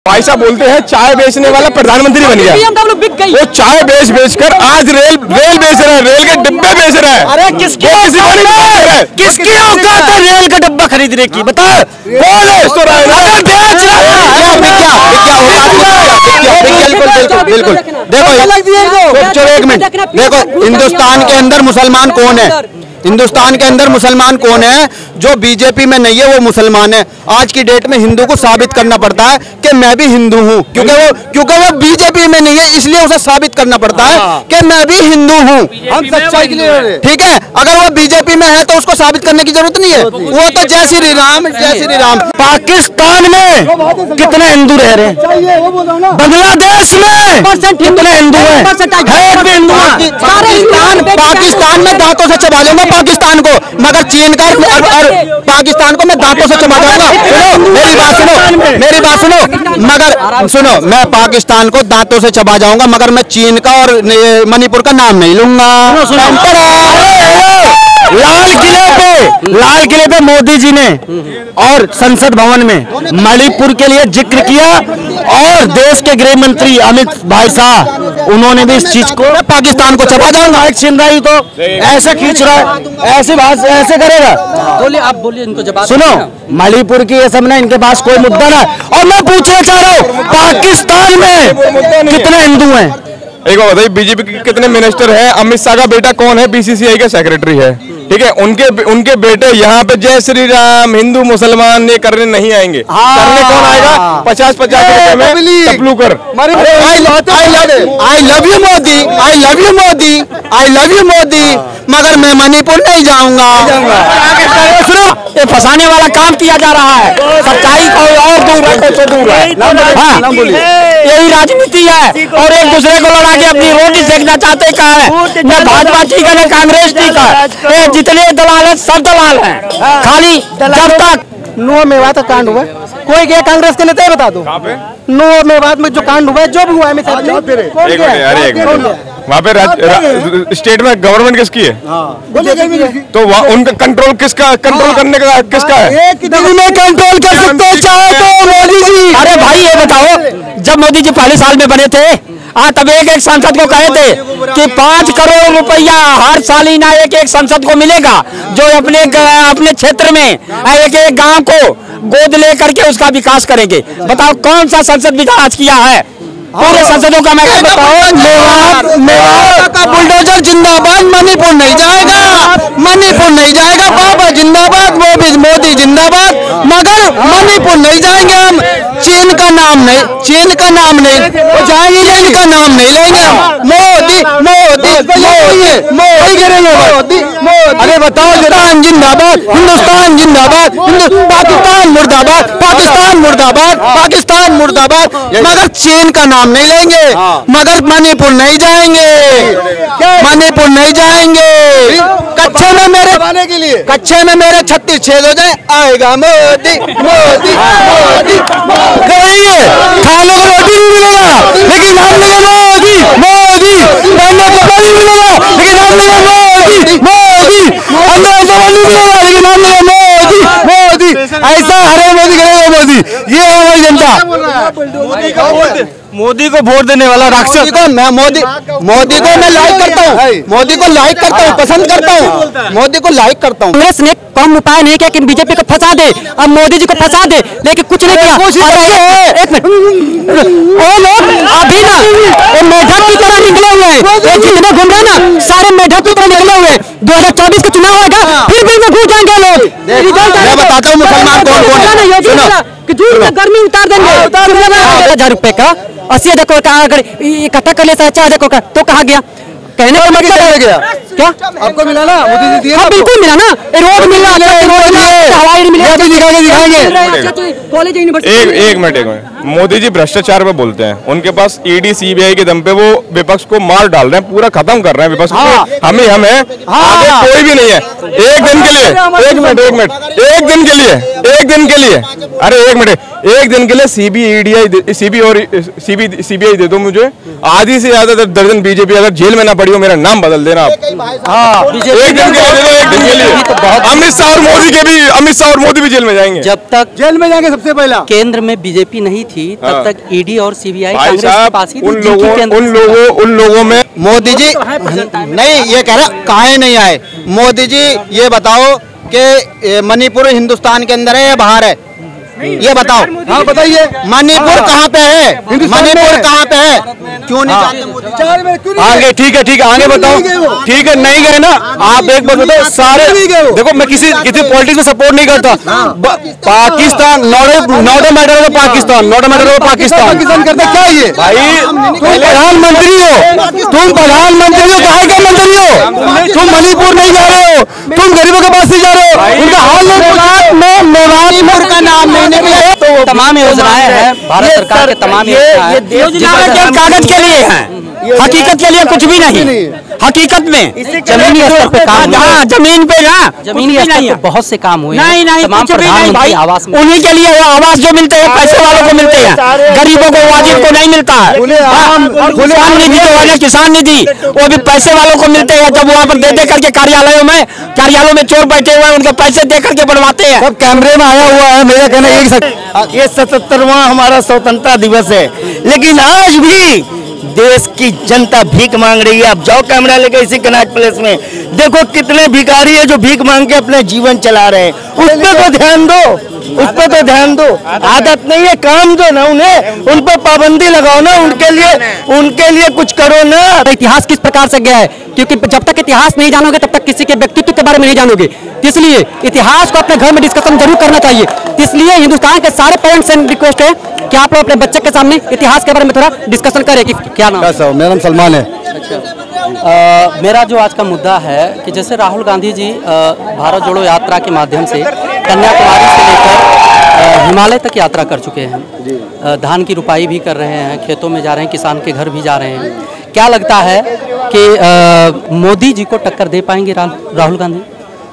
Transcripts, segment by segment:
भाई साहब बोलते हैं चाय बेचने वाला प्रधानमंत्री बन गया। वो चाय बेचकर आज रेल बेच रहा है, रेल के डिब्बे बेच रहा है। अरे किसकी औकात है रेल का डिब्बा खरीदने की? बताओ कौन है? बिल्कुल। देखो चलो एक मिनट, देखो हिंदुस्तान के अंदर मुसलमान कौन है? हिंदुस्तान के अंदर मुसलमान कौन है? जो बीजेपी में नहीं है वो मुसलमान है। आज की डेट में हिंदू को साबित करना पड़ता है कि मैं भी हिंदू हूँ, क्योंकि वो बीजेपी में नहीं है, इसलिए उसे साबित करना पड़ता है कि मैं भी हिंदू हूँ। हम सच्चाई के लिए, ठीक है। अगर वो बीजेपी में है तो उसको साबित करने की जरूरत नहीं है, वो तो जय श्री राम जय श्री राम। पाकिस्तान में कितने हिंदू रह रहे हैं? बांग्लादेश में कितने हिंदू हैं? पाकिस्तान में दांतों से चबा लूंगा पाकिस्तान को, मगर चीन का और पाकिस्तान को मैं दांतों से चबा दूंगा। सुनो मेरी बात सुनो, मगर सुनो, मैं पाकिस्तान को दांतों से चबा जाऊंगा, मगर मैं चीन का और मणिपुर का नाम नहीं लूंगा। लाल किले पे मोदी जी ने और संसद भवन में मणिपुर के लिए जिक्र किया, और देश के गृह मंत्री अमित भाई शाह उन्होंने भी इस चीज को, पाकिस्तान को चबा जाऊंगा। एक छिन रही तो ऐसे खींच रहा है, ऐसे बात ऐसे करेगा। बोलिए, आप बोलिए, इनको जवाब सुनो। मणिपुर की ये सब ना, इनके पास कोई मुद्दा ना। और मैं पूछना चाह रहा हूँ, पाकिस्तान में कितने हिंदू हैं? एक बात बताइए, बीजेपी के कितने मिनिस्टर हैं? अमित शाह का बेटा कौन है? बीसीसीआई का सेक्रेटरी है, ठीक है। उनके बेटे यहाँ पे जय श्री राम हिंदू मुसलमान ये करने नहीं आएंगे। करने कौन आएगा? 50-50 रुपए में टपलूकर। I love you Modi, I love you Modi, I love you Modi, मगर मैं मणिपुर नहीं जाऊंगा। सुनो, ये फंसाने वाला काम किया जा रहा है, सच्चाई को और दूर है। यही राजनीति है, और एक दूसरे को लड़ा के अपनी रोटी सेकना चाहते का है। न भाजपा ठीक है, न कांग्रेस ठीक है। जितने दलाल हैं सब दलाल हैं। खाली जब तक नो मेवात कांड हुआ, कोई गया कांग्रेस के नेता? बता दो नो मेवात में जो कांड हुआ है, जो भी हुआ है, वहाँ पे स्टेट में गवर्नमेंट किसकी है? तो उनका कंट्रोल किसका, कंट्रोल करने का किसका है? में कंट्रोल कर सकते चाहे तो मोदी जी। अरे भाई ये बताओ, जब मोदी जी पहले साल में बने थे, तब एक सांसद को कहे थे कि 5 करोड़ रुपया हर सालीना एक सांसद को मिलेगा, जो अपने क्षेत्र में एक गांव को गोद ले करके उसका विकास करेंगे। बताओ कौन सा संसद विकास किया है? पूरे संसदों का मैं बताओ। मेवात का बुलडोजर जिंदाबाद, मणिपुर नहीं जाएगा, मणिपुर नहीं जाएगा। बाबा जिंदाबाद, मोदी जिंदाबाद, मगर मणिपुर नहीं जाएंगे हम। चीन का नाम नहीं, चीन का नाम नहीं जाएंगे, चीन का नाम नहीं लेंगे। मोदी मोदी मोदी मोदी मोदी। अरे बताओ, हिंदुस्तान जिंदाबाद, हिंदुस्तान जिंदाबाद, पाकिस्तान मुर्दाबाद, पाकिस्तान मुर्दाबाद, पाकिस्तान मुर्दाबाद, मगर चीन का नाम नहीं लेंगे, मगर मणिपुर नहीं जाएंगे, मणिपुर नहीं जाएंगे। कच्चे में मेरे 36 छेद हो जाए, आएगा मोदी मोदी मोदी। खाने को रोटी भी मिलेगा, लेकिन नाम लेगा मोदी मोदी। पहनने को पानी मिलेगा, लेकिन नाम लेगा मोदी मोदी। अंदर तो पानी मिलेगा, लेकिन नाम लेगा मोदी मोदी। ऐसा हरे मोदी करेगा मोदी। ये है हमारी जनता। मोदी को वोट देने वाला राक्षस को मैं मोदी को मैं लाइक करता हूँ, मोदी को लाइक करता हूँ, पसंद करता हूँ, मोदी को लाइक करता हूँ। कांग्रेस ने कम उपाय नहीं किया कि बीजेपी को फंसा दे, अब मोदी जी को फंसा दे, लेकिन कुछ नहीं किया। एक मिनट, वो लोग अभी ना मेढक की तरह निकले हुए हैं, जितने घूम रहे ना सारे मेढक की तरह निकले हुए हैं। 2024 का चुनाव होगा, फिर में घूम जाएंगे लोग। मैं बताता हूँ मुसलमान कौन कौन है। गर्मी उतार देंगे। 1000 रुपए का 80,000 करोड़ का अगर इकट्ठा कर लेता है 4,000 करोड़ का, तो कहा गया कहने का मतलब गया क्या? आपको मिला ना? मोदी जी दिए। हाँ बिल्कुल मिला ना, रोड मिला, हवाई मिला, कॉलेज एक मिनट मोदी जी भ्रष्टाचार पे बोलते हैं, उनके पास ईडी सीबीआई के दम पे वो विपक्ष को मार डाल रहे हैं, पूरा खत्म कर रहे हैं विपक्ष को। हम ही हम है, आगे कोई भी नहीं है। एक दिन के लिए, एक मिनट एक दिन के लिए, अरे एक दिन के लिए सीबीआई दे दो मुझे। आधी से ज्यादा दर्जन बीजेपी अगर जेल में ना पड़ी हो, मेरा नाम बदल देना आप। हाँ, एक दिन के लिए, एक दिन के लिए। अमित शाह और मोदी भी जेल में जाएंगे। जब तक जेल में जाएंगे सबसे पहला। केंद्र में बीजेपी नहीं थी तब तक ईडी और सीबीआई भाई कांग्रेस के पास ही साहब, उन लोगों में मोदी जी नहीं, ये कह रहा काहे नहीं आए। मोदी जी ये बताओ कि मणिपुर हिंदुस्तान के अंदर है या बाहर है, ये बताओ। हाँ बताइए, मणिपुर कहाँ पे है, मणिपुर कहाँ पे है, क्यों नहीं जानते? आगे ठीक है आगे बताओ। ठीक है, नहीं गए ना आप। एक बात बताओ, सारे देखो, मैं किसी पॉलिटिक्स में सपोर्ट नहीं करता। Pakistan not matter of Pakistan, not matter of Pakistan करते क्या ये भाई? प्रधानमंत्री हो तुम, प्रधानमंत्री हो, कहाँ के मंत्री हो तुम? मणिपुर नहीं जा रहे हो तुम, गरीबों के पास नहीं जा रहे हो, उनका हाल मणिपुर का नाम नहीं निकला। तो तमाम योजनाएं हैं भारत सरकार के, तमाम योजनाएं कागज के लिए हैं, हकीकत के लिए कुछ भी नहीं। हकीकत में जमीनी स्तर पे काम, हाँ जमीन पे ना, जमीनी स्तर पे बहुत से काम हुए हैं। तमाम प्रधानमंत्री आवास में उन्हीं के लिए वो आवास जो मिलते हैं पैसे वालों को मिलते हैं, गरीबों को वाजिब को नहीं मिलता है। किसान निधि जो है ना, किसान निधि वो भी पैसे वालों को मिलते हैं। जब वहाँ पर दे करके कार्यालयों में चोर बैठे हुए हैं, उनके पैसे दे करके बनवाते हैं। सब कैमरे में आया हुआ है। मेरा कहना ये 77वां हमारा स्वतंत्रता दिवस है, लेकिन आज भी देश की जनता भीख मांग रही है। आप जाओ कैमरा लेकर इसी कनॉट प्लेस में, देखो कितने भिखारी है जो भीख मांग के अपने जीवन चला रहे हैं। उस पर तो ध्यान दो, उस पर तो ध्यान दो। आदत नहीं है, काम दो ना उन्हें, उन पर पाबंदी लगाओ ना, उनके लिए कुछ करो ना। इतिहास किस प्रकार से गया है, क्योंकि जब तक इतिहास नहीं जानोगे तब तक किसी के व्यक्तित्व के बारे में नहीं जानोगे। इसलिए इतिहास को अपने घर में डिस्कशन जरूर करना चाहिए। इसलिए हिंदुस्तान के सारे पेरेंट्स से रिक्वेस्ट है कि आप लोग अपने बच्चे के सामने इतिहास के बारे में थोड़ा डिस्कशन करें। कि क्या नाम? मेरा नाम सलमान है। मेरा जो आज का मुद्दा है कि जैसे राहुल गांधी जी भारत जोड़ो यात्रा के माध्यम से कन्याकुमारी से लेकर हिमालय तक यात्रा कर चुके हैं। धान की रुपाई भी कर रहे हैं, खेतों में जा रहे हैं, किसान के घर भी जा रहे हैं। क्या लगता है कि मोदी जी को टक्कर दे पाएंगे राहुल गांधी?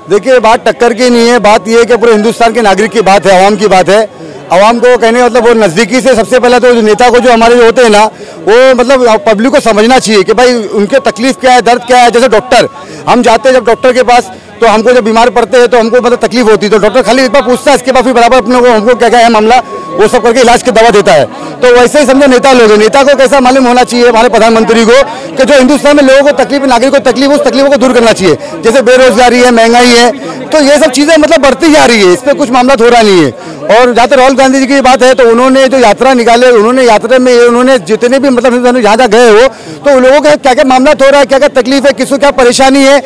देखिए, बात टक्कर की नहीं है, बात यह है कि पूरे हिंदुस्तान के नागरिक की बात है, आवाम की बात है। आवाम को कहने का मतलब वो नज़दीकी से सबसे पहले तो नेता को जो हमारे जो होते हैं ना, वो मतलब पब्लिक को समझना चाहिए कि भाई उनके तकलीफ क्या है, दर्द क्या है। जैसे डॉक्टर, हम जाते हैं जब डॉक्टर के पास, तो हमको जब बीमार पड़ते हैं तो हमको मतलब तकलीफ होती है, तो डॉक्टर खाली एक बार पूछता है, इसके बाद फिर बराबर अपने को हमको क्या क्या है मामला वो सब करके इलाज की दवा देता है। तो वैसे ही समझो नेता लोग, नेता को कैसा मालूम होना चाहिए हमारे प्रधानमंत्री को कि जो हिंदुस्तान में लोगों को तकलीफ, नागरिकों को तकलीफ, उस तकलीफों को दूर करना चाहिए। जैसे बेरोजगारी है, महंगाई है, तो ये सब चीज़ें मतलब बढ़ती जा रही है, इस पर कुछ मामला हो रहा नहीं है। और जहाँ तक राहुल गांधी जी की बात है, तो उन्होंने जो यात्रा निकाले, उन्होंने यात्रा में उन्होंने जितने भी मतलब जहाँ जहाँ गए हो, तो उन लोगों का क्या क्या मामला हो रहा है, क्या क्या तकलीफ है, किसको क्या परेशानी है,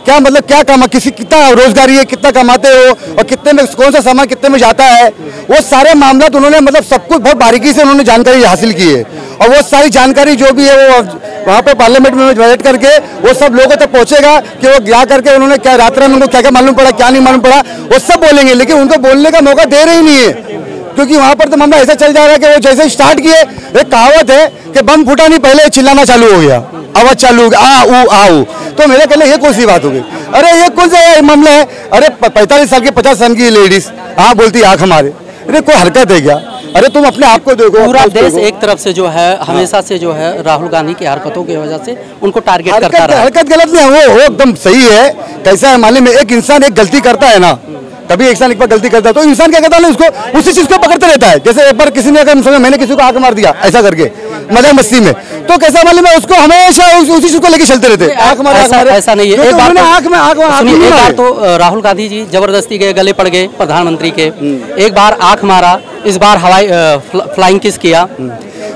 क्या मतलब क्या कमा, कितना रोजगारी है, कितना कमाते हो और कितने में कौन सा सामान कितने में जाता है, वो सारे मामला तो उन्होंने मतलब सब कुछ बहुत बारीकी से उन्होंने जानकारी हासिल की है। और वो सारी जानकारी जो भी है वो वहाँ पे पार्लियामेंट में बैठ करके वो सब लोगों तक पहुँचेगा कि वो जा करके उन्होंने क्या रात्रि में उनको क्या क्या मालूम पड़ा, क्या नहीं मालूम पड़ा, वो सब बोलेंगे। लेकिन उनको बोलने का मौका दे रही नहीं है, क्योंकि वहाँ पर तो मामला ऐसा चल जा रहा है कि वो जैसे स्टार्ट किए, एक कहावत है कि बम फूटा नहीं पहले चिल्लाना चालू हो गया, आवाज चालू हो गया, आ ऊ। तो मेरे कहले ये कौन सी बात हो गई? अरे ये कौन सा मामला है? अरे 45 साल की 50 साल की लेडीज बोलती आँख हमारे, अरे कोई हरकत है क्या? अरे तुम अपने आप को देखो। पूरा देश एक तरफ से जो है हमेशा से जो है राहुल गांधी की हरकतों की वजह से उनको टारगेट करता रहा। हरकत गलत नहीं है, वो एकदम सही है। कैसा है मालूम है, एक इंसान एक गलती करता है ना, कभी एक इंसान एक बार गलती करता है तो इंसान क्या करता है ना, उसको उसी चीज को पकड़ते रहता है। जैसे एक बार किसी ने अगर मैंने किसी को आंख मार दिया ऐसा करके मजाक मस्ती में, तो कैसा मालूम है उसको हमेशा उसी चीज को लेके चलते रहते हैं। आंख मारे ऐसा नहीं है। एक बार तो राहुल गांधी जी जबरदस्ती के गले पड़ गए प्रधानमंत्री के, एक बार आंख मारा, इस बार हवाई फ्लाइंग किस किया।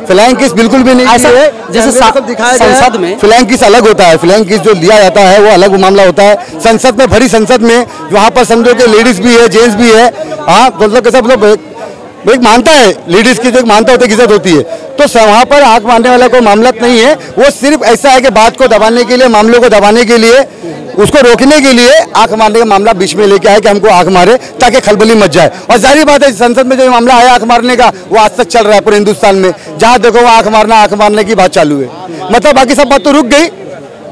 फ्लाइंग किस बिल्कुल भी नहीं ऐसा है। जैसे संसद में फ्लाइंग किस अलग होता है, फ्लाइंग किस जो दिया जाता है वो अलग मामला होता है। संसद में, भरी संसद में, वहाँ पर समझो कि लेडीज भी है, जेंट्स भी है, हाँ मतलब कैसा मतलब एक मानता है, लेडीज की जो मानता होती है, इज्जत होती है, तो वहाँ पर आंख मारने वाला कोई मामला नहीं है। वो सिर्फ ऐसा है कि बात को दबाने के लिए, मामलों को दबाने के लिए, उसको रोकने के लिए आंख मारने का मामला बीच में लेके आए कि हमको आंख मारे ताकि खलबली मच जाए। और जाहिर बात है संसद में जो मामला आया आंख मारने का, वो आज तक चल रहा है पूरे हिंदुस्तान में, जहाँ देखो वो आंख मारने की बात चालू है। मतलब बाकी सब बात तो रुक गई।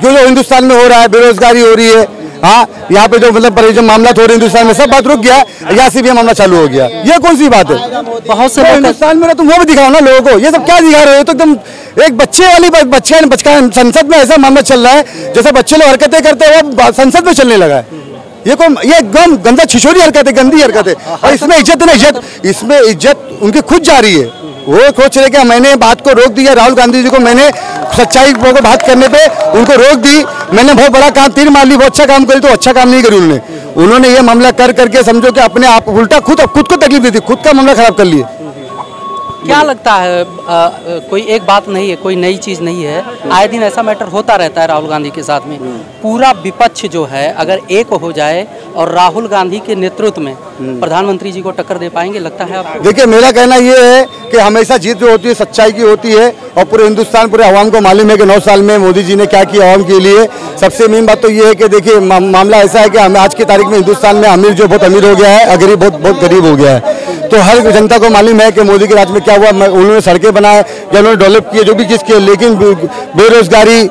जो हिंदुस्तान में हो रहा है, बेरोजगारी हो रही है, हाँ, यहाँ पे जो मतलब जो मामला हो रहे हिंदुस्तान में सब बात रुक गया, यहाँ से भी मामला चालू हो गया। ये कौन सी बात है? बहुत से हिंदुस्तान में तुम वो भी दिखाओ ना लोगों को, ये सब क्या दिखा रहे हो? तो एकदम एक बच्चे वाली बच्चा संसद में ऐसा मामला चल रहा है जैसे बच्चे लोग हरकतें करते हैं वो संसद में चलने लगा है। ये एकदम गंदा छिछोरी हरकत है, गंदी हरकत है। और इसमें इज्जत नहीं, इसमें इज्जत उनकी खुद जा रही है। वो सोच रहे कि मैंने बात को रोक दिया, राहुल गांधी जी को मैंने सच्चाई को बात करने पे उनको रोक दी, मैंने बहुत बड़ा काम तीर मार ली, बहुत अच्छा काम करी, तो अच्छा काम नहीं करी उन्होंने ये मामला करके समझो कि अपने आप उल्टा खुद को तकलीफ दी थी, खुद का मामला खराब कर लिए। क्या लगता है कोई एक बात नहीं है, कोई नई चीज़ नहीं है, आए दिन ऐसा मैटर होता रहता है राहुल गांधी के साथ में। पूरा विपक्ष जो है अगर एक हो जाए और राहुल गांधी के नेतृत्व में प्रधानमंत्री जी को टक्कर दे पाएंगे, लगता है आपको? देखिए, मेरा कहना ये है कि हमेशा जीत जो होती है सच्चाई की होती है, और पूरे हिंदुस्तान पूरे आवाम को मालूम है कि 9 साल में मोदी जी ने क्या किया आवाम के लिए। सबसे मेन बात तो ये है कि देखिए मामला ऐसा है कि हमें आज की तारीख में हिंदुस्तान में अमीर जो बहुत अमीर हो गया है, गरीब बहुत गरीब हो गया है। तो हर जनता को मालूम है कि मोदी के राज में क्या हुआ, उन्होंने सड़कें बनाए या उन्होंने डेवलप किए, जो भी चीज़ किए, लेकिन बेरोजगारी,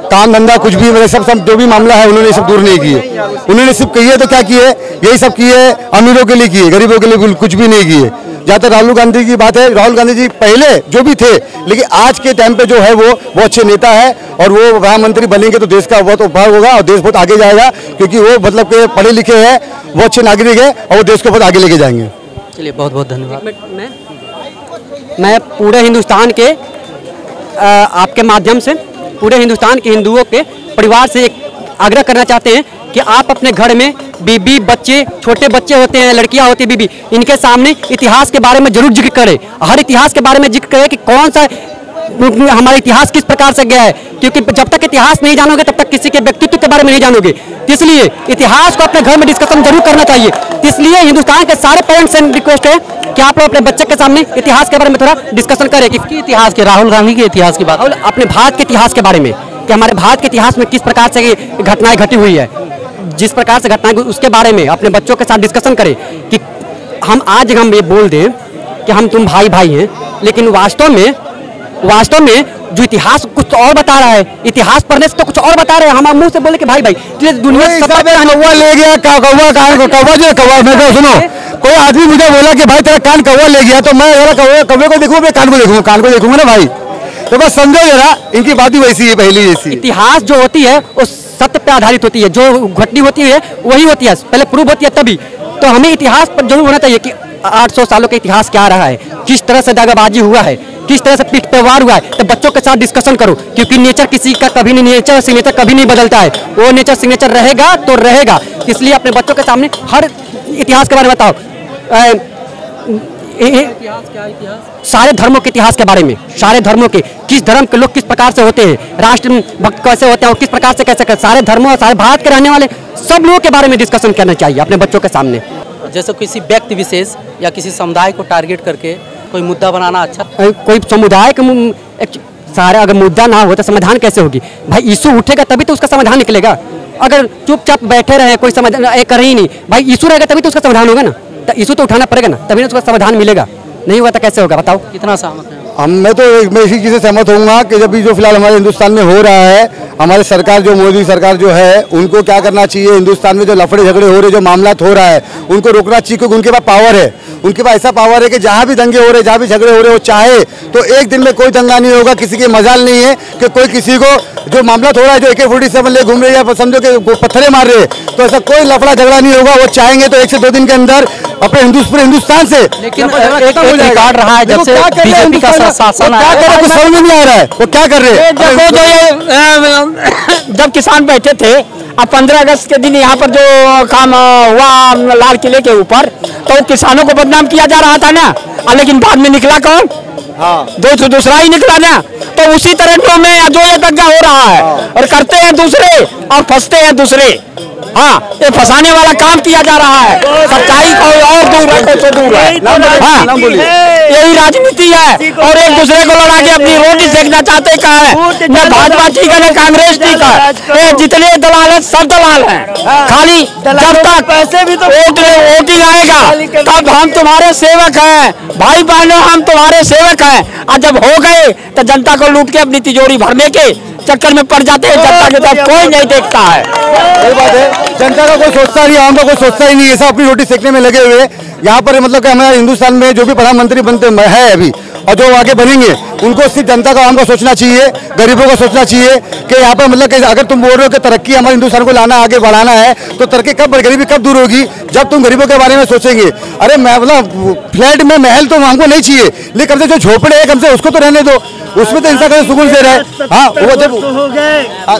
काम धंधा कुछ भी मेरे सब जो भी मामला है उन्होंने सब दूर नहीं किए। उन्होंने सिर्फ किए तो क्या किए, यही सब किए, अमीरों के लिए किए, गरीबों के लिए कुछ भी नहीं किए। जहाँ तक राहुल गांधी की बात है, राहुल गांधी जी पहले जो भी थे, लेकिन आज के टाइम पे जो है वो अच्छे नेता है, और वो प्रधानमंत्री बनेंगे तो देश का बहुत उपहार होगा और देश बहुत आगे जाएगा, क्योंकि वो मतलब के पढ़े लिखे हैं, वो अच्छे नागरिक है और वो देश को बहुत आगे लेके जाएंगे। चलिए, बहुत बहुत धन्यवाद। मैं पूरे हिंदुस्तान के आपके माध्यम से पूरे हिंदुस्तान के हिंदुओं के परिवार से एक आग्रह करना चाहते हैं कि आप अपने घर में बीबी, बच्चे, छोटे बच्चे होते हैं, लड़कियां होती हैं, बीबी, इनके सामने इतिहास के बारे में जरूर जिक्र करें। हर इतिहास के बारे में जिक्र करें कि कौन सा हमारा इतिहास किस प्रकार से गया है, क्योंकि जब तक इतिहास नहीं जानोगे तब तक किसी के व्यक्तित्व के बारे में नहीं जानोगे। इसलिए इतिहास को अपने घर में डिस्कशन जरूर करना चाहिए। इसलिए हिंदुस्तान के सारे पेरेंट्स से रिक्वेस्ट है कि आप लोग अपने बच्चे के सामने इतिहास के बारे में थोड़ा डिस्कशन करें। कि इतिहास के, राहुल गांधी के इतिहास की बात, अपने भारत के इतिहास के बारे में, कि हमारे भारत के इतिहास में किस प्रकार से घटनाएं घटी हुई है, जिस प्रकार से घटनाएं, उसके बारे में अपने बच्चों के साथ डिस्कशन करें। कि हम ये बोल दें कि हम तुम भाई भाई हैं, लेकिन वास्तव में जो इतिहास कुछ और बता रहा है, इतिहास पढ़ने से तो कुछ और बता रहे हैं। हम मुंह से बोले कि भाई भाई, दुनिया कौवा ले गया, कौवा मैं तो सुनो, कोई आदमी मुझे बोला कि भाई तेरा कान कौवा ले गया, तो मैं कौवे को देखूंगा, कान को देखूंगा ना भाई, तो बस समझो जरा, इनकी बात ही वैसी है, पहली जैसी। इतिहास जो होती है वो सत्य पे आधारित होती है, जो घटनी होती है वही होती है, पहले प्रूव होती है तभी। तो हमें इतिहास पर जरूर होना चाहिए कि 800 सालों का इतिहास क्या रहा है, किस तरह से दागाबाजी हुआ है, किस तरह से पीठ पे वार हुआ है। तो बच्चों के साथ डिस्कशन करो, क्योंकि नेचर किसी का कभी नहीं, नेचर सिग्नेचर कभी नहीं बदलता है, वो नेचर सिग्नेचर रहेगा तो रहेगा। इसलिए अपने बच्चों के सामने हर इतिहास के बारे में बताओ, सारे धर्मों के इतिहास के बारे में, सारे धर्मों के, किस धर्म के लोग किस प्रकार से होते हैं, राष्ट्र भक्त कैसे होते हैं और किस प्रकार से कैसे, सारे धर्मों और सारे भारत के रहने वाले सब लोगों के बारे में डिस्कशन करना चाहिए अपने बच्चों के सामने। जैसे किसी व्यक्ति विशेष या किसी समुदाय को टारगेट करके कोई मुद्दा बनाना अच्छा, कोई समुदाय का सारा अगर मुद्दा ना हो तो समाधान कैसे होगी भाई? इशू उठेगा तभी तो उसका समाधान निकलेगा। अगर चुपचाप बैठे रहे, कोई समाधान कर ही नहीं भाई, इशू रहेगा तभी तो उसका समाधान होगा ना, तो इशू तो उठाना पड़ेगा ना, तभी ना उसका समाधान मिलेगा। नहीं हुआ तो कैसे होगा बताओ? कितना सहमत है? मैं इसी चीज़ से सहमत होऊंगा कि जब भी जो फिलहाल हमारे हिंदुस्तान में हो रहा है, हमारी सरकार जो मोदी सरकार जो है, उनको क्या करना चाहिए, हिंदुस्तान में जो लफड़े झगड़े हो रहे, जो मामला हो रहा है, उनको रोकना चाहिए, क्योंकि उनके पास पावर है। उनके पास ऐसा पावर है कि जहाँ भी दंगे हो रहे, जहाँ भी झगड़े हो रहे, वो चाहे तो एक दिन में कोई दंगा नहीं होगा। किसी की मजाल नहीं है कि कोई किसी को, जो मामला हो रहा है, जो AK-47 ले घूम रहे या समझो कि पत्थरे मार रहे, तो ऐसा कोई लफड़ा झगड़ा नहीं होगा। वो चाहेंगे तो 1 से 2 दिन के अंदर अपने हिंदुस्तान से, लेकिन एक रिकॉर्ड रहा है जब से बीजेपी का शासन आया, कुछ समझ में नहीं आ रहा है वो क्या कर रहे हैं। देखो जो ये जब किसान बैठे थे, अब 15 अगस्त के दिन यहाँ पर जो काम हुआ लाल किले के ऊपर, तो किसानों को बदनाम किया जा रहा था ना, लेकिन बाद में निकला कौन? हाँ, दूसरा ही निकला ना। तो उसी तरह में जो ये दंगा हो रहा है, और करते हैं दूसरे और फंसते हैं दूसरे। हाँ, ये फंसाने वाला काम किया जा रहा है, सच्चाई को और दूर है, तो दूर है। हाँ, यही राजनीति है, और एक दूसरे को लड़ा के अपनी रोटी सेकना चाहते का है। न भाजपा ठीक है, न कांग्रेस ठीक है, ये जितने दलाल हैं सब दलाल हैं। खाली जब तक पैसे भी तो वोटिंग आएगा तब हम तुम्हारे सेवक हैं, भाई बहनों हम तुम्हारे सेवक हैं, और जब हो गए तो जनता को लूट के अपनी तिजोरी भरने के चक्कर में पड़ जाते हैं, जनता की तरफ कोई नहीं देखता है। सही बात है, जनता का कोई सोचता नहीं, आम का कोई सोचता ही नहीं है, सब अपनी रोटी सेकने में लगे हुए। यहाँ पर मतलब कि हमारे हिंदुस्तान में जो भी प्रधानमंत्री बनते हैं अभी और जो आगे बनेंगे, उनको सिर्फ जनता का, आम का सोचना चाहिए, गरीबों का सोचना चाहिए कि यहाँ पर मतलब कि अगर तुम बोल रहे हो कि तरक्की हमारे हिंदुस्तान को लाना, आगे बढ़ाना है, तो तरक्की कब, गरीबी कब दूर होगी, जब तुम गरीबों के बारे में सोचेंगे। अरे मैं मतलब फ्लैट में महल तो हमको नहीं चाहिए, लेकिन कम से जो झोपड़े है कम से उसको तो रहने दो, उसमें तो इंसान का सुकून से रहे। हाँ, वो जब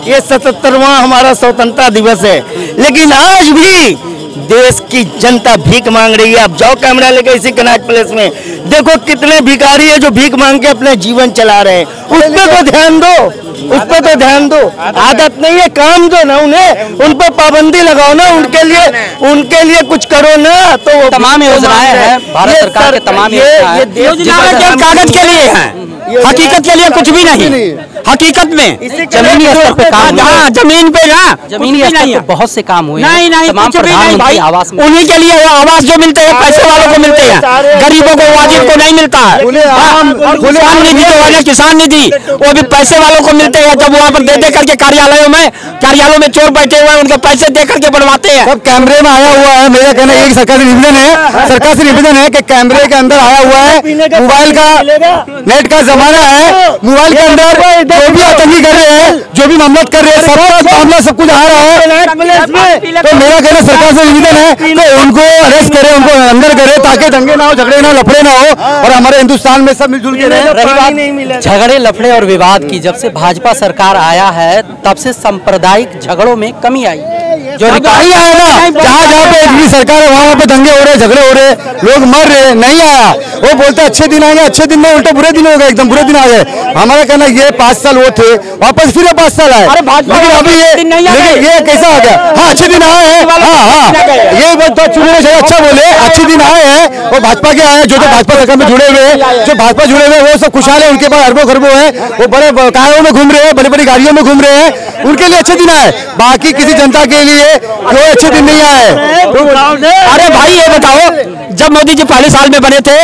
ये 77वां हमारा स्वतंत्रता दिवस है, लेकिन आज भी देश की जनता भीख मांग रही है। आप जाओ कैमरा लेके इसी कनॉट प्लेस में, देखो कितने भिखारी है जो भीख मांग के अपने जीवन चला रहे हैं। उस पर तो ध्यान दो, उस पर तो ध्यान दो। आदत नहीं है, काम दो ना उन्हें, उन पर पाबंदी लगाओ ना, उनके लिए कुछ करो ना। तो तमाम योजनाएं हैं भारत सरकार के, तमाम योजनाएं कागज के लिए हैं, हकीकत के लिए कुछ भी नहीं। हकीकत में जमीनी स्तर पे काम, हाँ जमीन पे ना, जमीनी स्तर पे बहुत से काम हुए। नहीं तमाम प्रधानमंत्री आवास, उन्हीं के लिए वो आवास जो मिलते हैं पैसे वालों को मिलते हैं, गरीबों को, वाजिब को नहीं मिलता है। किसान निधि जो है, किसान निधि वो भी पैसे वालों को मिलते हैं। जब वहाँ पर दे करके कार्यालयों में चोर बैठे हुए हैं, उनके पैसे दे करके बनवाते हैं। सब कैमरे में आया हुआ है। मेरा कहना है सरकार से निवेदन है कि कैमरे के अंदर आया हुआ है, मोबाइल का, नेट का जमाना है, मोबाइल के अंदर जो भी आतंकी कर रहे हैं, जो भी मामला कर रहे हैं, सब मामला सब कुछ आ रहा है। तो मेरा कहना सरकार से निवेदन है कि उनको अरेस्ट करे, उनको अंदर करे, ताकि दंगे ना हो, झगड़े ना हो, लफड़े ना हो, और हमारे हिंदुस्तान में सब मिलजुल के रहे। झगड़े, लफड़े और विवाद की जब से भाजपा सरकार आया है, तब से सांप्रदायिक झगड़ों में कमी आई। जो नहीं आया ना, जहाँ पे इतनी सरकार है वहाँ पे दंगे हो रहे, झगड़े हो रहे, लोग मर रहे, नहीं आया। वो बोलते अच्छे दिन आएंगे, अच्छे दिन में उल्टे बुरे दिन हो गए, एकदम बुरे दिन आ गए। हमारा कहना ये 5 साल वो थे, वापस फिर 5 साल आए, लेकिन अभी ये कैसा आ गया। हाँ अच्छे दिन आए हैं, हाँ ये तो चुने से अच्छा बोले, अच्छे दिन आए हैं, वो भाजपा के आए हैं, जो भाजपा सरकार में जुड़े हुए हैं, जो भाजपा जुड़े हुए वो सब खुशहाल है, उनके पास अरबों खरबों है, वो बड़े कारों में घूम रहे हैं, बड़ी बड़ी गाड़ियों में घूम रहे हैं, उनके लिए अच्छे दिन आए। बाकी किसी जनता के लिए कोई अच्छे दिन नहीं आए। अरे भाई ये बताओ, जब मोदी जी पहले साल में बने थे,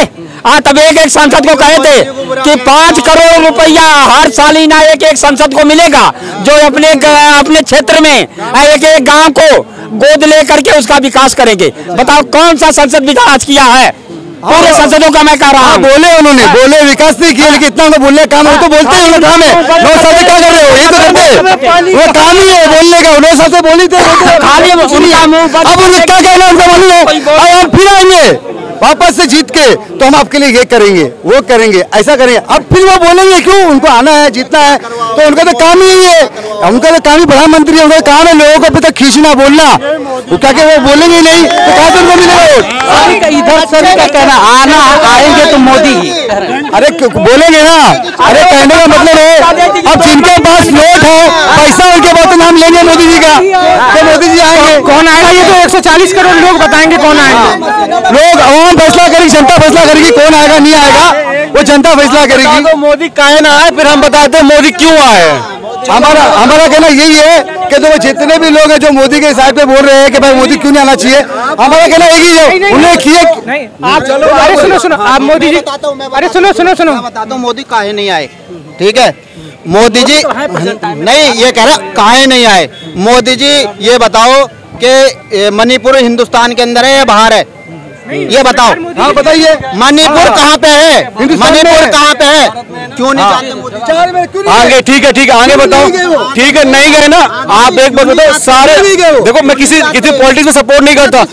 तब एक सांसद को कहे थे कि 5 करोड़ रुपया हर साल ही ना एक सांसद को मिलेगा, जो अपने क्षेत्र में एक गांव को गोद लेकर के उसका विकास करेंगे। बताओ कौन सा संसद विकास किया है? पूरे संसदों का मैं कह रहा हूँ। बोले विकास नहीं किया, लेकिन इतना उनको बोलने काम है, तो बोलते हैं काम है। 9 साल से क्या कर रहे हो, ये तो करते वो काम ही है बोलने का। 9 साल से बोली थे, अब उन्हें क्या कहना उनका मालूम है। अब हम फिर आएंगे वापस से जीत के, तो हम आपके लिए ये करेंगे, वो करेंगे, ऐसा करेंगे। अब फिर वो बोलेंगे क्यों, उनको आना है, जीतना है, तो उनका तो काम ही है, उनका तो काम ही प्रधानमंत्री है, उनका काम है लोगों को अभी तक खींचना, बोलना। क्या कि वो बोलेंगे नहीं तो कहाँ से उनको मिलेगा? इधर सभी का कहना, आना आएंगे तो मोदी ही। अरे बोलेंगे ना, अरे कहने का मतलब है अब जिनके पास नोट है, पैसा, उनके पास तो नाम लेंगे मोदी जी का, तो मोदी जी आएंगे। कौन आएगा? ये तो 140 करोड़ लोग बताएंगे कौन आएंगे। लोग आवाम फैसला करेगी, जनता फैसला करेगी कौन आएगा नहीं आएगा, वो जनता फैसला करेगी। तो मोदी काहे ना आए, फिर हम बताते हैं मोदी क्यों आए। हमारा कहना यही है कि तो जितने भी लोग हैं जो मोदी के साइड पे बोल रहे हैं कि भाई मोदी क्यों नहीं आना चाहिए, हमारा कहना यही है, उन्हें किए। अरे सुनो आप मोदी जी, अरे सुनो बताता हूँ मोदी काहे नहीं आए। ठीक है, मोदी जी नहीं, ये कह रहा काहे नहीं आए। मोदी जी ये बताओ कि मणिपुर हिंदुस्तान के अंदर है या बाहर है, ये बताओ। हाँ बताइए, मणिपुर कहाँ पे है, मणिपुर कहाँ पे है, क्यों नहीं जाते? आगे ठीक है आगे बताओ। ठीक है, नहीं गए ना आप। एक बात बताओ, सारे देखो, मैं किसी पॉलिटिक्स में सपोर्ट नहीं करता।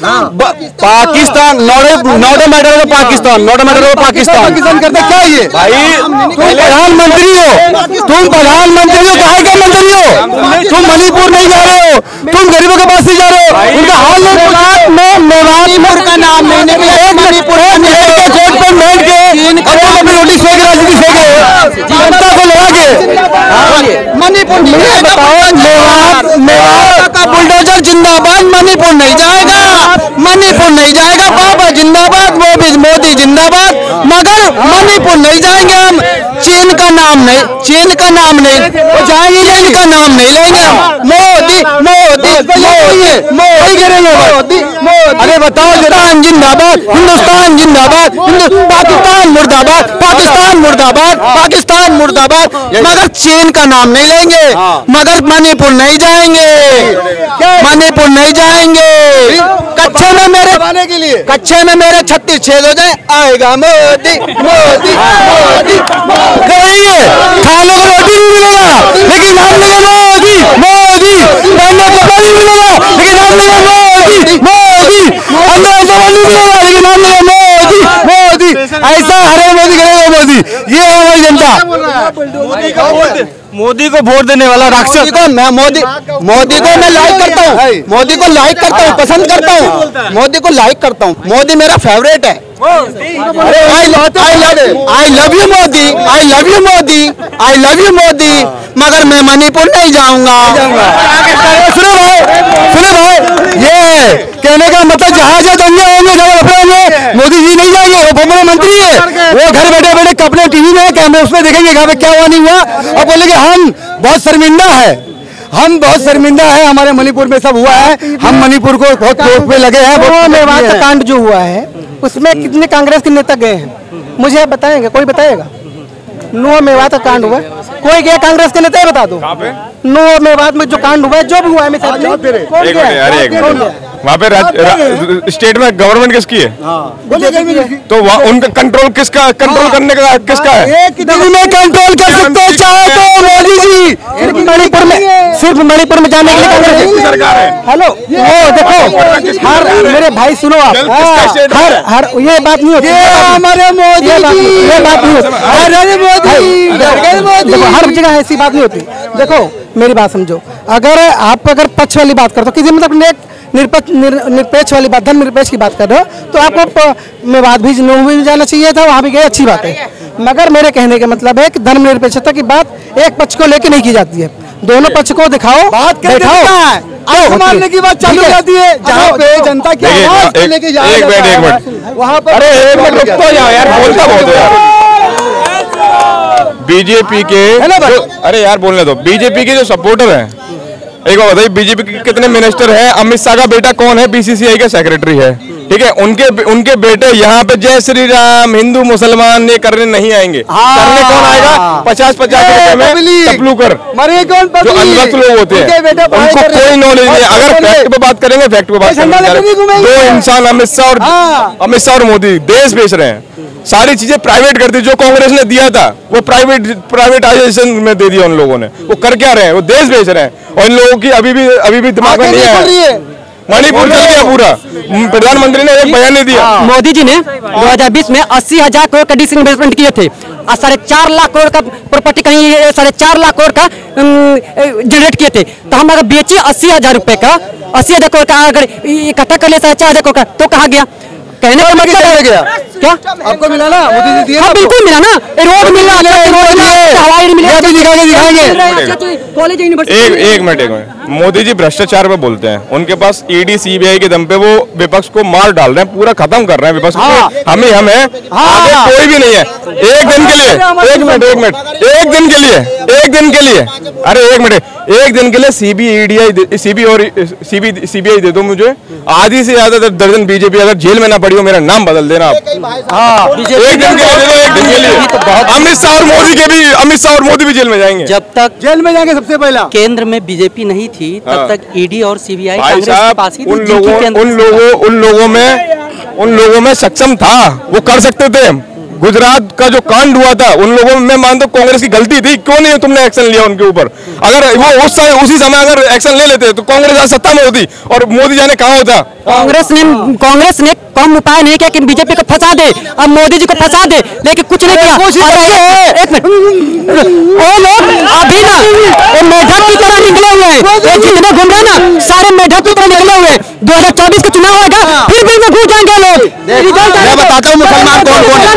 Pakistan not matter of Pakistan, not matter of Pakistan करते क्या ये भाई? तुम प्रधानमंत्री हो, कहाँ के मंत्री हो? तुम मणिपुर नहीं जा रहे हो, तुम गरीबों के पास नहीं जा रहे हो, उनका हाल मणिपुर का नाम नहीं, मणिपुर कोर्ट पर बैठ के अपनी रोटी सेक राजनीति सेके, जनता को लगा के मणिपुर का बुलडोजर जिंदाबाद। मणिपुर नहीं जाएगा, मणिपुर नहीं जाएगा। बाबा जिंदाबाद, मोदी जिंदाबाद, मगर मणिपुर नहीं जाएंगे हम। चीन का नाम नहीं, चीन का नाम नहीं, वो जाएंगे, चीन का नाम नहीं लेंगे। मोदी मोदी मोदी करेंगे, मोदी मोदी। अरे बताओ, हिंदुस्तान जिंदाबाद, हिंदुस्तान जिंदाबाद, पाकिस्तान मुर्दाबाद, पाकिस्तान मुर्दाबाद, पाकिस्तान मुर्दाबाद, मगर चीन का नाम नहीं लेंगे, मगर मणिपुर नहीं जाएंगे, मणिपुर नहीं जाएंगे। कच्चे में मेरे 36 छेद हो जाए, आएगा मोदी मोदी मोदी। खाने को रोटी नहीं मिलेगा लेकिन नाम लेगा मोदी मोदी, पहनने को कपड़ा नहीं मिलेगा लेकिन नाम लेगा मोदी मोदी, अंदर नहीं मिलेगा लेकिन नाम लेगा मोदी मोदी। ऐसा हरे मोदी करेगा मोदी, ये है हमारी जनता। मोदी को वोट देने वाला राक्षस मोदी को मैं लाइक करता हूँ, मोदी को लाइक करता हूँ, पसंद करता हूँ, मोदी को लाइक करता हूँ। मोदी मेरा फेवरेट है। आई love you Modi, I love you Modi, I love you Modi, मगर मैं मणिपुर नहीं जाऊंगा। सुनो भाई, ये कहने का मतलब जहाँ से दंगे होंगे मोदी जी नहीं जाएंगे, वो मुख्य मंत्री है, वो घर बैठे बैठे अपने टीवी में कैमरे उसमें देखेंगे कहाँ पे क्या हुआ नहीं हुआ, और बोलेंगे हम बहुत शर्मिंदा है, हम बहुत शर्मिंदा है, हमारे मणिपुर में सब हुआ है, हम मणिपुर को बहुत चोट पे लगे हैं। वो मेवात कांड जो हुआ है उसमें कितने कांग्रेस के नेता गए हैं, मुझे आप बताएंगे? कोई बताएगा? नो मेवात का कांड हुआ, कोई गया कांग्रेस के नेता? बता दो। नो मेवात में जो कांड हुआ है, जो भी हुआ है, वहाँ पे स्टेट में गवर्नमेंट किसकी है? तो उनका कंट्रोल कंट्रोल करने का किसका है? में कंट्रोल कर सकते हैं चाहे तो मोदी जी। मणिपुर में, सिर्फ मणिपुर में जाने के लिए कांग्रेस की सरकार है। हेलो, वो देखो, हर मेरे भाई सुनो आप, हर ये बात नहीं होती, हमारे मोदी, ये बात नहीं होती, हर जगह ऐसी बात नहीं होती। देखो मेरी बात समझो, अगर पक्ष वाली बात करते हो, किसी मतलब निरपेक्ष वाली बात, धर्मनिरपेक्ष की बात कर रहे हो, तो आपको मेवात भी जाना चाहिए था, वहाँ भी गए, अच्छी बात है। मगर मेरे कहने का मतलब है कि धर्मनिरपेक्षता की बात एक पक्ष को लेके नहीं की जाती है, दोनों पक्ष को दिखाओ, बात मारने की बात चालू हो जाती है, जहाँ पे जनता की आवाज लेके जा रही है। एक मिनट वहाँ पर, अरे एक मिनट रुक तो जाओ यार, बोलता बहुत यार। बीजेपी के, अरे यार बोलने दो, बीजेपी के जो सपोर्टर हैं, एक बात बताइए, बीजेपी के कितने मिनिस्टर हैं? अमित शाह का बेटा कौन है? बीसीसीआई का सेक्रेटरी है, ठीक है। उनके बेटे यहाँ पे जय श्री राम, हिंदू मुसलमान ये करने नहीं आएंगे। करने कौन आएगा? 50-50 रुपए में टपलूकर, जो अनवक्त लोग होते हैं, उनको कोई नॉलेज नहीं है। अगर फैक्ट पे बात करेंगे, फैक्ट पे बात करेंगे, दो इंसान अमित शाह और मोदी देश बेच रहे हैं, सारी चीजें प्राइवेट कर दी। जो कांग्रेस ने दिया था वो प्राइवेटाइजेशन में दे दिया उन लोगों ने। वो कर क्या रहे हैं? वो देश बेच रहे हैं, और इन लोगों की अभी भी दिमाग में नहीं है। मणिपुर चल गया पूरा, प्रधानमंत्री ने एक बयान नहीं दिया। मोदी जी ने 2020 में 80,000 करोड़ का डिसइन्वेस्टमेंट किए थे, और 4.5 लाख करोड़ का प्रॉपर्टी कहीं 4.5 लाख करोड़ का जनरेट किए थे। तो हम अगर बेचे 80,000 रुपए का, 80,000 करोड़ का अगर इकट्ठा कर ले 4,500 करोड़ का, तो कहाँ गया? कहने का मतलब क्या? आपको मिला ना? मोदी जी दिए, बिल्कुल मिला ना, रोड मिला, हवाई मिला, कॉलेज यूनिवर्सिटी। एक मिनट, मोदी जी भ्रष्टाचार पे बोलते हैं, उनके पास ईडी सीबीआई के दम पे वो विपक्ष को मार डाल रहे हैं, पूरा खत्म कर रहे हैं विपक्ष को। हम ही हम है, आगे कोई भी नहीं है। एक दिन के लिए, एक मिनट, एक दिन के लिए, अरे एक मिनट, एक दिन के लिए सीबीआई दे दो मुझे, आधी से ज्यादा दर्जन बीजेपी अगर जेल में ना पड़ी हो, मेरा नाम बदल देना आप। एक दिन के लिए दे दो, एक दिन के लिए। अमित शाह और मोदी भी जेल में जाएंगे। जब तक जेल में जाएंगे, सबसे पहला केंद्र में बीजेपी नहीं थी तब तक ईडी और सीबीआई कांग्रेस के पास ही थी। उन लोगों में सक्षम था, वो कर सकते थे। गुजरात का जो कांड हुआ था, उन लोगों में मान दो कांग्रेस की गलती थी, क्यों नहीं तुमने एक्शन लिया उनके ऊपर? अगर वो उसी समय अगर एक्शन ले लेते तो कांग्रेस आज सत्ता में होती, और मोदी जाने कहाँ होता। कांग्रेस ने कम उपाय नहीं किया कि बीजेपी को फंसा दे, अब मोदी जी को फंसा दे, लेकिन कुछ नहीं किया। एक मिनट, वो लोग अभी ना मेढक की तरह निकले हुए हैं, जितने घूम रहे ना सारे मेढक की तरह निकले हुए हैं। 2024 का चुनाव होगा, फिर घूम जाएंगे लोग। मैं बताता हूँ मुसलमान कौन कौन है,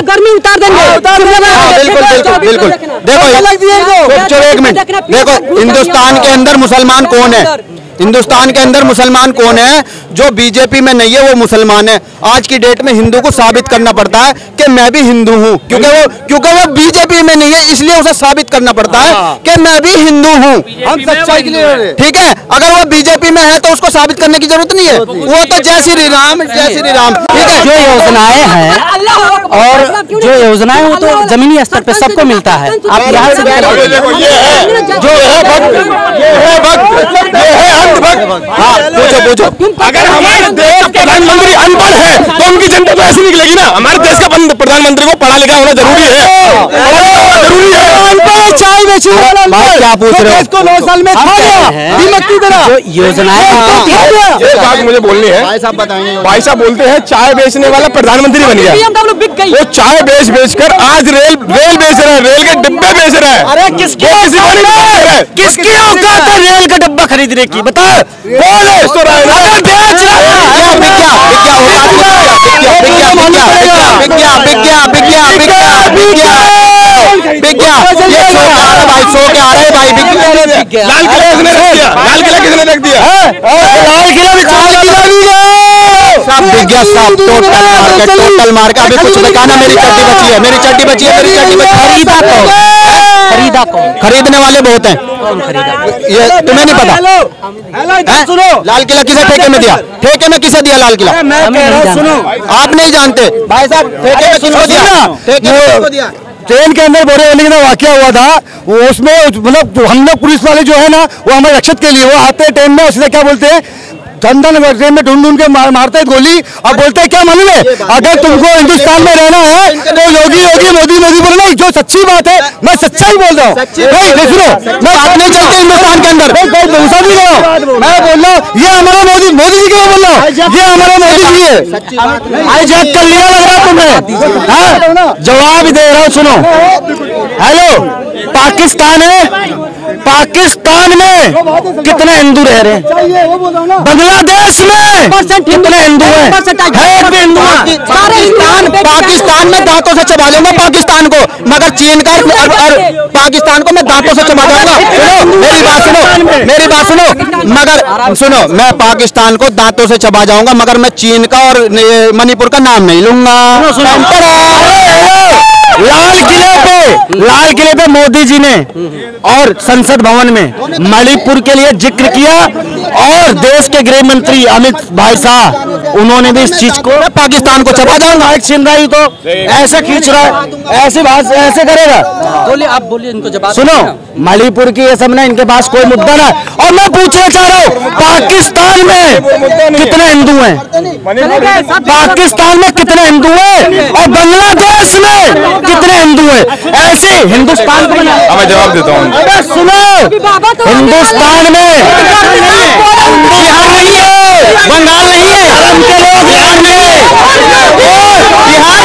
गर्मी उतार देंगे। बिल्कुल। देखो एक मिनट, देखो हिंदुस्तान के अंदर मुसलमान कौन है? हिंदुस्तान के अंदर मुसलमान कौन है? जो बीजेपी में नहीं है वो मुसलमान है। आज की डेट में हिंदू को साबित करना पड़ता है कि मैं भी हिंदू हूँ, क्योंकि वो बीजेपी में नहीं है, इसलिए उसे साबित करना पड़ता है कि मैं भी हिंदू हूँ। हम सच्चाई के लिए, ठीक है, अगर वो बीजेपी में है तो उसको साबित करने की जरूरत नहीं है, वो तो जय श्री राम, जय श्री राम, ठीक है। जो योजनाएं हैं और जो योजनाएं वो तो जमीनी स्तर पे सबको मिलता है। आप यहाँ से जो है भक्त, ये है अंधभक्त। हाँ, पूछो अगर हमारे देश का प्रधानमंत्री अनपढ़ है तो उनकी जनता तो ऐसी निकलेगी ना। हमारे देश का प्रधानमंत्री को पढ़ा लिखा होना जरूरी है, जरूरी है। चाय बेची क्या पूछ रहे हो? इसको 9 साल में खा गया की तरह। जो योजनाएं ये बात मुझे बोलनी है, भाई साहब बोलते हैं चाय बेचने वाला प्रधानमंत्री बन गया। वो चाय बेच कर आज रेल बेच रहा है, रेल के डिब्बे बेच रहा है। अरे किसकी औकात है रेल का डिब्बा खरीदने की? बताओ कौन है? बेच लाल किला किसने रख दिया? लाल किला किसने रख दिया? लाल किला भी टोटल मार्केट। अभी कुछ बताना, मेरी चड्डी बची है, मेरी चड्डी बची है। खरीदा कौन? खरीदने वाले बहुत हैं। कौन खरीदा? ये तुम्हें नहीं पता? सुनो, लाल किला किसे ठेके में दिया? ठेके में किसे दिया लाल किला? सुनो, आप नहीं जानते भाई साहब, ठेके में किसको दिया? ट्रेन के अंदर बोरेवली का वाकया हुआ था, वो उसमें मतलब हम लोग पुलिस वाले जो है ना, वो हमारे रक्षक के लिए वो आते ट्रेन में, उससे क्या बोलते हैं, ट्रेन में ढूंढ के मारते हैं गोली और बोलते हैं क्या मालूम है, अगर तुमको हिंदुस्तान में रहना है तो योगी मोदी बोलना। जो सच्ची बात है, मैं सच्चाई बोल रहा हूँ। सुनो, मैं बात नहीं चलती हिंदुस्तान के अंदर, दूसरा भी करो, मैं बोल रहा हूँ ये हमारा मोदी जी के बोल रहा हूँ, ये हमारा मोदी जी है। हाईजैक कर लिया लग रहा तुम्हें, जवाब दे रहा हूँ। सुनो, हेलो, पाकिस्तान में कितने हिंदू रह रहे हैं? बांग्लादेश में कितने हिंदू हैं? पाकिस्तान में दांतों से चबा लूंगा पाकिस्तान को, मगर चीन का और पाकिस्तान को मैं दांतों से चबा दूंगा। मेरी बात सुनो, मगर सुनो, मैं पाकिस्तान को दांतों से चबा जाऊंगा, मगर मैं चीन का और मणिपुर का नाम नहीं लूंगा। लाल किले पे मोदी जी ने और संसद भवन में मणिपुर के लिए जिक्र किया, और देश के गृह मंत्री अमित भाई शाह उन्होंने भी इस चीज को, पाकिस्तान को चबा जाऊंगा। छीन रही तो ऐसे खींच रहा है, ऐसे करेगा। बोलिए, आप बोलिए, इनको जवाब सुनो। मणिपुर की ये सब ना, इनके पास कोई मुद्दा ना। और मैं पूछना चाह रहा हूँ, पाकिस्तान में कितने हिंदू हैं? पाकिस्तान में कितने हिंदू हैं? और बांग्लादेश में कितने हिंदू हैं? ऐसे हिंदुस्तान को मैं जवाब देता हूँ। अरे सुनो, हिंदुस्तान में बिहार नहीं है, बंगाल नहीं है, के लोग बिहार में, बिहार